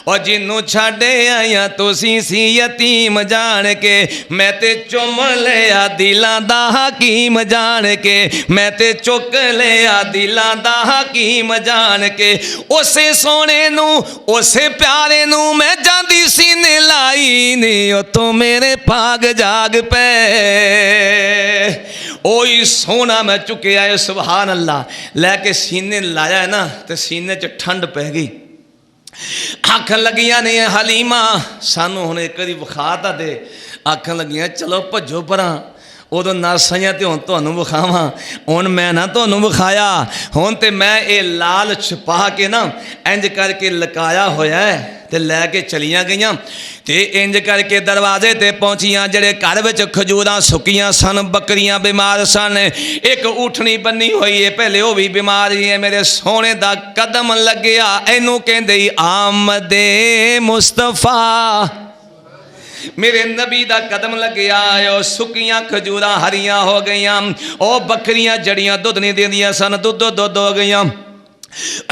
اور جنوں چھڈے آیا تسی سی یتیم جان کے، میں تے چم لیا دلاں دا حکیم جان کے، میں تے چک لیا دلاں دا حکیم جان کے، اسے سونے نو اسے پیارے نو میں جاندی سینے لائی نی او تو میرے پاگ جاگ پے۔ اوئی سونا میں چکے آئے سبحان اللہ، لے کے سینے لایا ہے نا تے سینے چ ٹھنڈ پہ گئی۔ آکھن لگیاں نہیں حلیمہ سانو ہن ایک واری وکھا تا دے، آکھن لگیاں چلو بھجو پراں، ਉਦੋਂ ਨਾਸਾਂ ਤੇ ਹੁਣ ਤੁਹਾਨੂੰ ਵਿਖਾਵਾਂ। ਹੁਣ ਮੈਂ ਨਾ ਤੁਹਾਨੂੰ ਵਿਖਾਇਆ, ਹੁਣ ਤੇ ਮੈਂ ਇਹ ਲਾਲ ਛੁਪਾ ਕੇ ਨਾ ਇੰਜ ਕਰਕੇ ਲਕਾਇਆ ਹੋਇਆ ਹੈ ਤੇ ਲੈ ਕੇ ਚਲੀਆਂ ਗਈਆਂ ਤੇ ਇੰਜ ਕਰਕੇ ਦਰਵਾਜ਼ੇ ਤੇ ਪਹੁੰਚੀਆਂ। ਜਿਹੜੇ ਘਰ ਵਿੱਚ ਖਜੂਰਾਂ ਸੁੱਕੀਆਂ ਸਨ, ਬੱਕਰੀਆਂ ਬਿਮਾਰ ਸਨ, ਇੱਕ ਊਠਣੀ ਬੰਨੀ ਹੋਈ ਹੈ ਪਹਿਲੇ ਉਹ ਵੀ ਬਿਮਾਰ ਹੀ ਹੈ। ਮੇਰੇ ਸੋਹਣੇ ਦਾ ਕਦਮ ਲੱਗਿਆ, ਇਹਨੂੰ ਕਹਿੰਦੇ ਆਮਦੇ ਮੁਸਤਫਾ। ਮੇਰੇ ਨਬੀ ਦਾ ਕਦਮ ਲੱਗਿਆ, ਉਹ ਸੁੱਕੀਆਂ ਖਜੂਰਾਂ ਹਰੀਆਂ ਹੋ ਗਈਆਂ, ਉਹ ਬੱਕਰੀਆਂ ਜੜੀਆਂ ਦੁੱਧ ਨਹੀਂ ਦਿੰਦੀਆਂ ਸਨ, ਦੁੱਧ ਹੋ ਗਈਆਂ।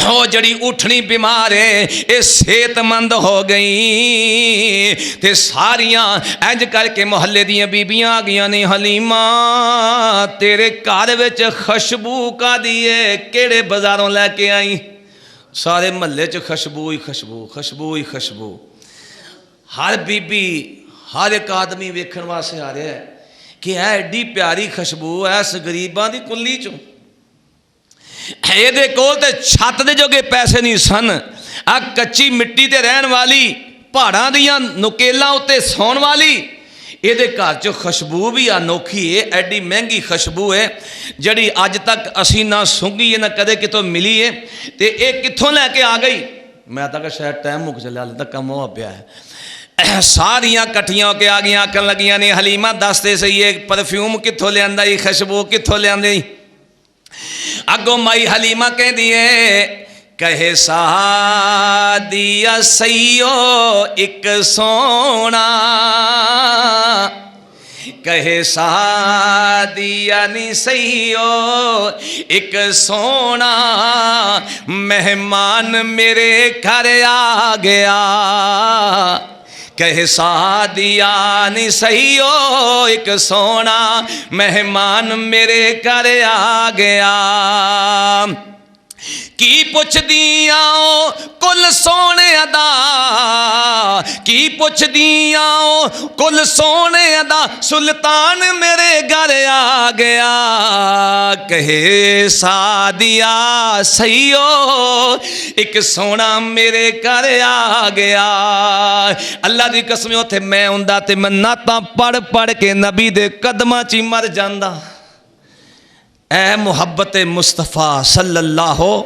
ਉਹ ਜਿਹੜੀ ਉਠਣੀ ਬਿਮਾਰ ਹੈ ਇਹ ਸਿਹਤਮੰਦ ਹੋ ਗਈ ਤੇ ਸਾਰੀਆਂ ਇੰਜ ਕਰਕੇ ਮੁਹੱਲੇ ਦੀਆਂ ਬੀਬੀਆਂ ਆ ਗਈਆਂ ਨੇ, ਹਲੀਮਾ ਤੇਰੇ ਘਰ ਵਿੱਚ ਖੁਸ਼ਬੂ ਕਾਦੀ ਏ, ਕਿਹੜੇ ਬਾਜ਼ਾਰੋਂ ਲੈ ਕੇ ਆਈ? ਸਾਰੇ ਮਹੱਲੇ 'ਚ ਖੁਸ਼ਬੂ ਹੀ ਖੁਸ਼ਬੂ, ਖੁਸ਼ਬੂ ਹੀ ਖੁਸ਼ਬੂ। ਹਰ ਬੀਬੀ ਹਰ ਇੱਕ ਆਦਮੀ ਵੇਖਣ ਵਾਸਤੇ ਆ ਰਿਹਾ ਹੈ ਕਿ ਇਹ ਐਡੀ ਪਿਆਰੀ ਖੁਸ਼ਬੂ ਐਸ ਗਰੀਬਾਂ ਦੀ ਕੁੱਲੀ 'ਚੋਂ। ਇਹਦੇ ਕੋਲ ਤੇ ਛੱਤ ਦੇ ਜੋਗੇ ਪੈਸੇ ਨਹੀਂ ਸਨ। ਆ ਕੱਚੀ ਮਿੱਟੀ ਤੇ ਰਹਿਣ ਵਾਲੀ, ਪਹਾੜਾਂ ਦੀਆਂ ਨੁਕੇਲਾਂ ਉੱਤੇ ਸੌਣ ਵਾਲੀ, ਇਹਦੇ ਘਰ 'ਚ ਖੁਸ਼ਬੂ ਵੀ ਅਨੋਖੀ ਹੈ। ਐਡੀ ਮਹਿੰਗੀ ਖੁਸ਼ਬੂ ਹੈ ਜਿਹੜੀ ਅੱਜ ਤੱਕ ਅਸੀਂ ਨਾ ਸੁੰਘੀ ਹੈ ਨਾ ਕਦੇ ਕਿਤੋਂ ਮਿਲੀ ਹੈ। ਤੇ ਇਹ ਕਿੱਥੋਂ ਲੈ ਕੇ ਆ ਗਈ? ਮੈਂ ਤਾਂ ਕਿ ਸ਼ਾਇਦ ਟਾਈਮ ਮੁੱਕ ਚੱਲਿਆ, ਹਾਲੇ ਤੱਕ ਕੰਮ ਹੋ ਪਿਆ ਹੈ। ਸਾਰੀਆਂ ਇਕੱਠੀਆਂ ਹੋ ਕੇ ਆ ਗਈਆਂ, ਆਖਣ ਲੱਗੀਆਂ ਨੇ ਹਲੀਮਾ ਦੱਸਦੇ ਸਹੀ ਇਹ ਪਰਫਿਊਮ ਕਿੱਥੋਂ ਲਿਆਂਦਾ, ਇਹ ਖੁਸ਼ਬੂ ਕਿੱਥੋਂ ਲਿਆਂਦੀ? ਅੱਗੋਂ ਮਾਈ ਹਲੀਮਾ ਕਹਿੰਦੀ ਏ, ਕਹੇ ਸਾਦੀਆ ਸਈਓ ਇੱਕ ਸੋਹਣਾ, ਕਹੇ ਸਾਦੀਆ ਨੀ ਸਈਓ ਇੱਕ ਸੋਹਣਾ, ਮਹਿਮਾਨ ਮੇਰੇ ਘਰ ਆ ਗਿਆ। ਕਹੇ ਸਾਦੀਆ ਨੀ ਸਈਓ ਇੱਕ ਸੋਹਣਾ, ਮਹਿਮਾਨ ਮੇਰੇ ਘਰ ਆ ਗਿਆ। ਕੀ ਪੁੱਛਦੀਆਂ ਓ ਕੁੱਲ ਸੋਹਣਿਆਂ ਦਾ, ਕੀ ਪੁੱਛਦੀਆਂ ਓ ਕੁੱਲ ਸੋਹਣਿਆਂ ਦਾ, ਸੁਲਤਾਨ ਮੇਰੇ ਘਰ ਆ ਗਿਆ। ਕਹੇ ਸਾਦੀਆ ਸਈਓ ਇੱਕ ਸੋਹਣਾ ਮੇਰੇ ਘਰ ਆ ਗਿਆ। ਅੱਲਾ ਦੀ ਕਸਮ ਉੱਥੇ ਮੈਂ ਹੁੰਦਾ ਤੇ ਮੈਂ ਨਾਤਾਂ ਪੜ੍ਹ ਕੇ ਨਬੀ ਦੇ ਕਦਮਾਂ 'ਚ ਹੀ ਮਰ ਜਾਂਦਾ। ਐ ਮੁਹੱਬਤ ਮੁਸਤਫਾ ਸੱਲੱਲਾਹੁ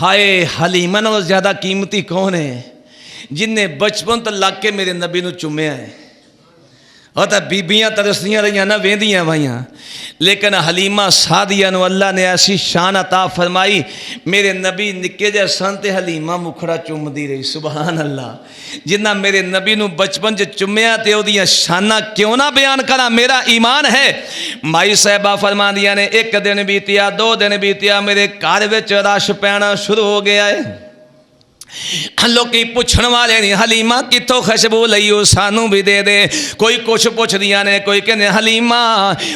ہائے حلیمہ نالوں زیادہ قیمتی کون ہے؟ جن نے بچپن تو لگ کے میرے نبی نو چومیا ہے. اور تو بیبیاں ترسدیاں رہیاں نہ ویندیاں وائیاں، لیکن حلیمہ سعدیہ نو اللہ نے ایسی شان عطا فرمائی. میرے نبی نکے جے سن تے حلیمہ مکھڑا چومدی رہی. سبحان اللہ. جنہ میرے نبی نو بچپن چ چومیا تے او دیاں شاناں کیوں نہ بیان کراں؟ میرا ایمان ہے. مائی صاحبہ فرماندیاں نے ایک دن بیتیا، 2 دن بیتیا، میرے گھر وچ رش پینا شروع ہو گیا ہے. لوکی پوچھن والے نہیں حلیمہ کتوں خوشبو لئیو سانو بھی دے دے. کوئی کچھ پوچھ دیا نے، کوئی کہنے حلیمہ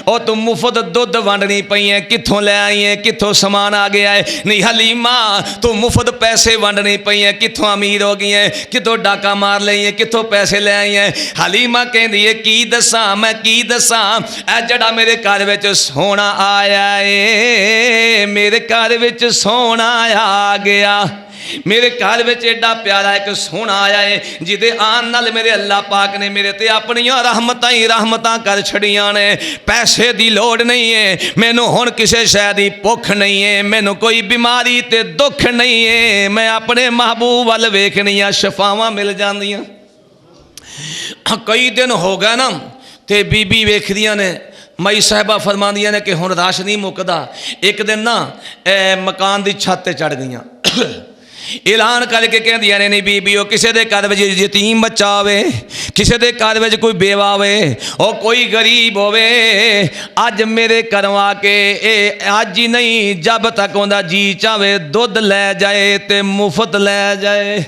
او تم مفت دودھ ونڈنی پئی ہیں کتوں لے آئی ہیں، کتوں سامان آ گیا ہے؟ نہیں حلیمہ تم مفت پیسے ونڈنی پئی ہیں کتوں امیر ہو گئی ہیں، کتوں ڈاکہ مار لئی ہیں، کتوں پیسے لے آئی ہیں؟ حلیمہ کہندی ہے کی دساں میں کی دساں، اے جڑا میرے گھر وچ سونا آیا ہے، میرے گھر وچ سونا آ گیا. میرے گھر وچ ایڈا پیارا ایک سونا آیا ہے جدے آن نال میرے اللہ پاک نے میرے تے اپنی رحمتاں کر چھڑیاں نے. پیسے دی لوڑ نہیں ہے مینوں، ہن کسے شے دی بھوک نہیں ہے مینوں، کوئی بیماری تے دکھ نہیں ہے. میں اپنے محبوب ول ویکھنی آ، شفاواں مل جاندیاں. کئی دن ہو گئے نا تے بی بی ویکھدیاں نے، مائی صاحبہ فرماندیاں نے کہ ہن رش نہیں مکدا. ایک دن نا مکان دی چھت تے چڑھ گئیاں، اعلان کر کے کہندیاں نے نہیں بیبیو کسے دے گھر وچ یتیم بچہ ہوے، کسے دے گھر وچ کوئی بیوہ ہوے او کوئی غریب ہوے، اج میرے گھروں آ کے اج ہی نہیں جب تک اوندا جی چاہے دودھ لے جائے تے مفت لے جائے.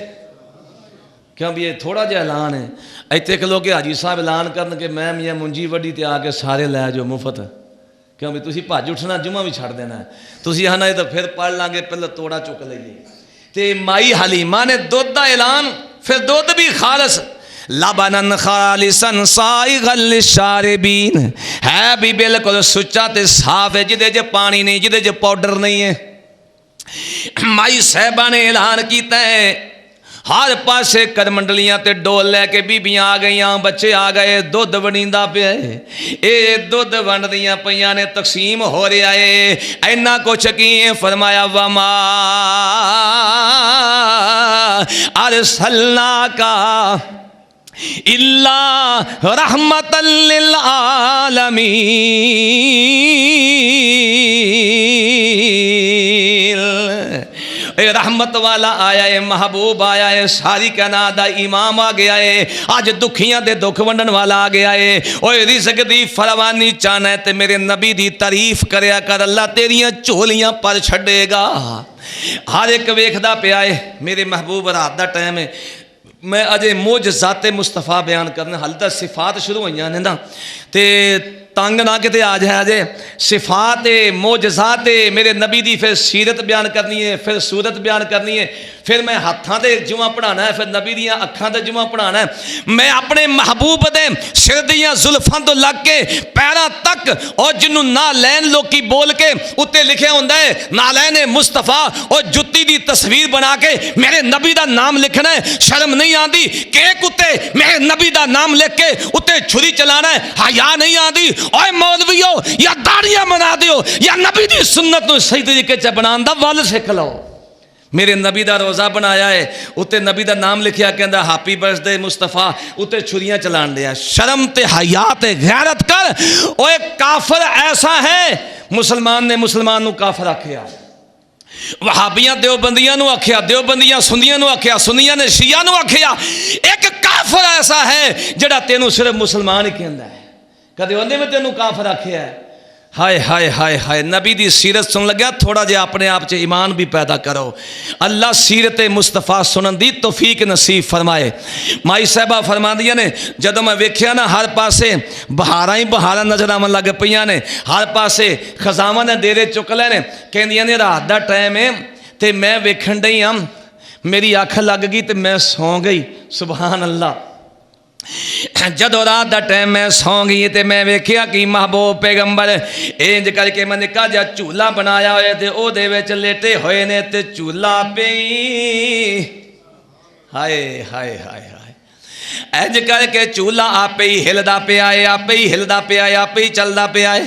کیوں بھی یہ تھوڑا جہا اعلان ہے. ایتھے کہ لوگ حاجی صاحب اعلان کرن کہ میں میاں منجی وڈی تے آ کے سارے لے جو مفت. کیوں بھی تسی بھج اٹھنا جمعہ بھی چھڑ دینا ہے، تسی آنا تو پھر پڑھ لیں گے پہلے توڑا چک لئیے. تے مائی حلیمہ نے دودھ دا اعلان، پھر دودھ بھی خالص لبنن خالصن سائغا للشاربین، ہے بھی بالکل سچا تے صاف ہے، جدے جے پانی نہیں، جدے جے پاؤڈر نہیں ہے. مائی صاحبہ نے اعلان کیتا ہے، ہر پاسے کرمنڈلیاں تے ڈول لے کے بیبیاں آ گئیاں، بچے آ گئے، دودھ ونڈیندا پیا ہے. اے دودھ ونڈدیاں پیاں نے، تقسیم ہو رہا ہے. اینا کچھ کی فرمایا وما ارسلناک الا رحمۃ للعالمین. اے رحمت والا آیا ہے، محبوب آیا ہے، ساری کائنات دا امام آ گیا ہے. آج دکھیاں دے دکھ ونڈن والا آ گیا ہے. اوے رزق دی فراوانی چاہنا ہے تے میرے نبی دی تعریف کریا کر، اللہ تیریاں چولیاں پر چھڑے گا. ہر ایک ویکھدا پیا ہے. میرے محبوب رات دا ٹائم ہے، میں اجے معجزات مصطفیٰ بیان کرنا، حال تک صفات شروع ہوئیاں نے نا تے تنگ نہ کتے آ جائے آجے. صفات معجزات میرے نبی دی پھر سیرت بیان کرنی ہے، پھر صورت بیان کرنی ہے، پھر میں ہاتھاں دے جمعہ پڑھانا ہے، پھر نبی دیاں اکھاں دے جمعہ پڑھانا ہے. میں اپنے محبوب دے سر دیاں زلفاں تو لگ کے پیراں تک، اور جنوں نالین لوکی بول کے اتے لکھے ہوندہ ہے نالین مصطفیٰ، اور جتی دی تصویر بنا کے میرے نبی دا نام لکھنا ہے. شرم نہیں آندی کیک اتے میرے نبی دا نام لکھ کے اتے چھری چلانا ہے؟ حیا نہیں آندی؟ اوے مولویو یا داڑیاں بنا دیو یا نبی دی سنت نو صحیح طریقے سے بنان دا وال سکھ لو. میرے نبی دا روزہ بنایا ہے، اتے نبی دا نام لکھیا کہندا ہیپی برتھ ڈے مصطفیٰ، اتے چھریاں چلان دیا. شرم تے حیا تے غیرت کر. اوے کافر ایسا ہے، مسلمان نے مسلمان نو کافر آکھیا، وہابیاں دیوبندیاں نو آکھیا، دیوبندیاں سنیاں نو آکھیا، سنیاں نے شیعہ نو آکھیا. ایک کافر ایسا ہے جڑا تینوں صرف مسلمان ہی کہندا ہے، کدے اونے میں تینوں کافر آکھیا ہے؟ ہائے ہائے ہائے ہائے. نبی دی سیرت سن لگیا، تھوڑا جے اپنے آپ چ ایمان بھی پیدا کرو. اللہ سیرت مصطفیٰ سنن دی توفیق نصیب فرمائے. مائی صاحبہ فرماندیاں نے جدوں میں ویکھیا نا ہر پاسے بہاراں ہی بہاراں نظر آون لگ پیاں نے، ہر پاسے خزاواں نے ڈیرے چک لے نے. کہندیاں نے رات دا ٹائم ہے تے میں ویکھن ڈئی ہاں، میری اکھ لگ گئی تے میں سو گئی. سبحان اللہ. جدو رات دا ٹائم میں سو گئی تے میں ویکھیا کہ محبوب پیغمبر انج کر کے میں نکا جا چولہا بنایا ہوئے تے او دے وچ لیٹے ہوئے نے تے چولہا پئی. ہائے ہائے ہائے ہائے. انج کر کے چولہا آپ ہی ہلدا پیا ہے، آپ ہی ہلدا پیا ہے، آپ ہی چلدا پیا ہے.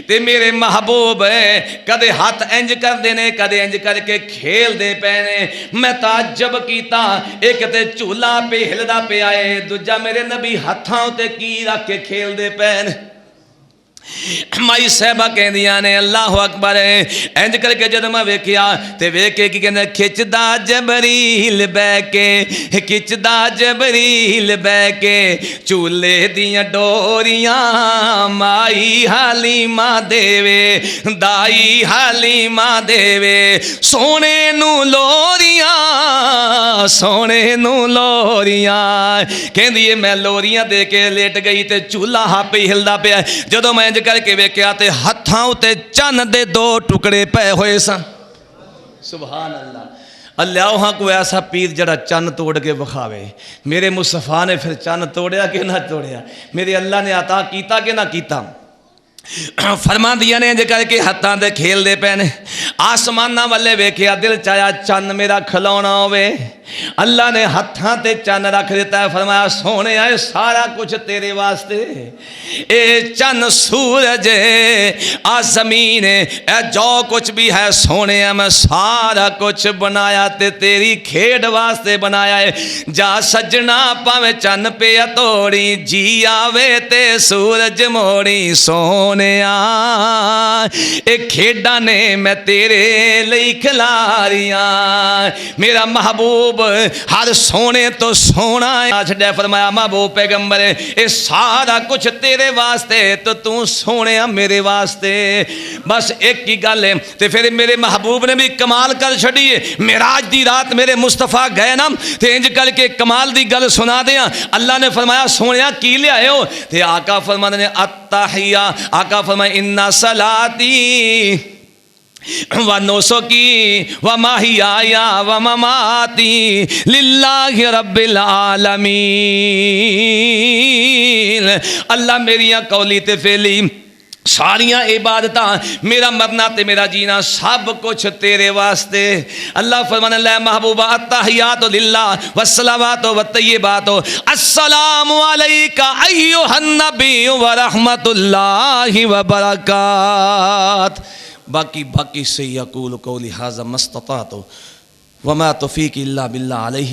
تے میرے محبوب کدے ہاتھ انج کر دینے کدے انج کر کے کھیل دے پینے میں تعجب کیتا ایک تے چولا پہ ہلدا پہ آئے دوجا میرے نبی ہاتھاں تے کی رکھ کے کھیل دے پینے مائی صاحبہ کہہ دیا نے اللہ اکبر انج کر کے جد میں ویکھیا تے ویکھے کی کہنے کھچدا جبریل بہ کے کھچدا جبریل بہ کے چولے دیاں ڈوریاں مائی حلیمہ دیوے دائی حلیمہ دیوے سونے نو لوریاں سونے نو لوریاں کہہ دیے میں لوریاں دے کے لیٹ گئی تے چولہ ہاں پہ ہلدا پہ جدو میں کر کے ویکھیا تے ہتھاں تے چن دے 2 ٹکڑے پے ہوئے سن سبحان اللہ اللہ ہاں کوئی ایسا پیر جڑا چن توڑ کے بخاوے میرے مصطفیٰ نے پھر چن توڑیا کہ نہ توڑیا میرے اللہ نے عطا کیتا کہ نہ کیتا فرما دیا نے جے کر کے ہتھاں دے کھیل دے پینے آسمانہ والے ویکھیا دل چاہیا چن میرا کھلونا ہوئے اللہ نے ہتھاں تے چن رکھ دیتا ہے فرمایا سونے آئے سارا کچھ تیرے واسطے اے چن سورج آ زمین اے جو کچھ بھی ہے سونے میں سارا کچھ بنایا تے تیری کھیڑ واسطے بنایا ہے جا سجنا پاوے چن پہ توڑی جی آوے تے سورج موڑی سونے ایک کھیڑا نے میں تیرے لئی کھلاریاں میرا محبوب ہر سونے تو سونا آج دے فرمایا محبوب پیغمبر اے سارا کچھ تیرے واسطے تو سونے میرے واسطے بس ایک کی گل ہے تے پھر میرے محبوب نے بھی کمال کر چھڑیے معراج دی رات میرے مصطفیٰ گئے نا تے انج کر کے کمال دی گل سنا دیا اللہ نے فرمایا سونیا کی لے آئے ہو تے آقا فرمانے نے التحیہ آقا فرمائے اِنَّ صَلَاتِي وَنُسُكِي وَمَحْيَايَ وَمَمَاتِي لِلَّهِ رَبِّ الْعَالَمِينَ اللہ میریاں قولی تے فعلی ساریاں عبادتاں میرا مرنا تے میرا جینا سب کچھ تیرے واسطے اللہ فرمانے لے محبوبہ التحیات للہ والصلوات والطیبات السلام علیکہ ایہا النبی ورحمت اللہ وبرکات باقی سے یقول قولی ھذا ما استطعت وما توفیق الا باللہ علیہ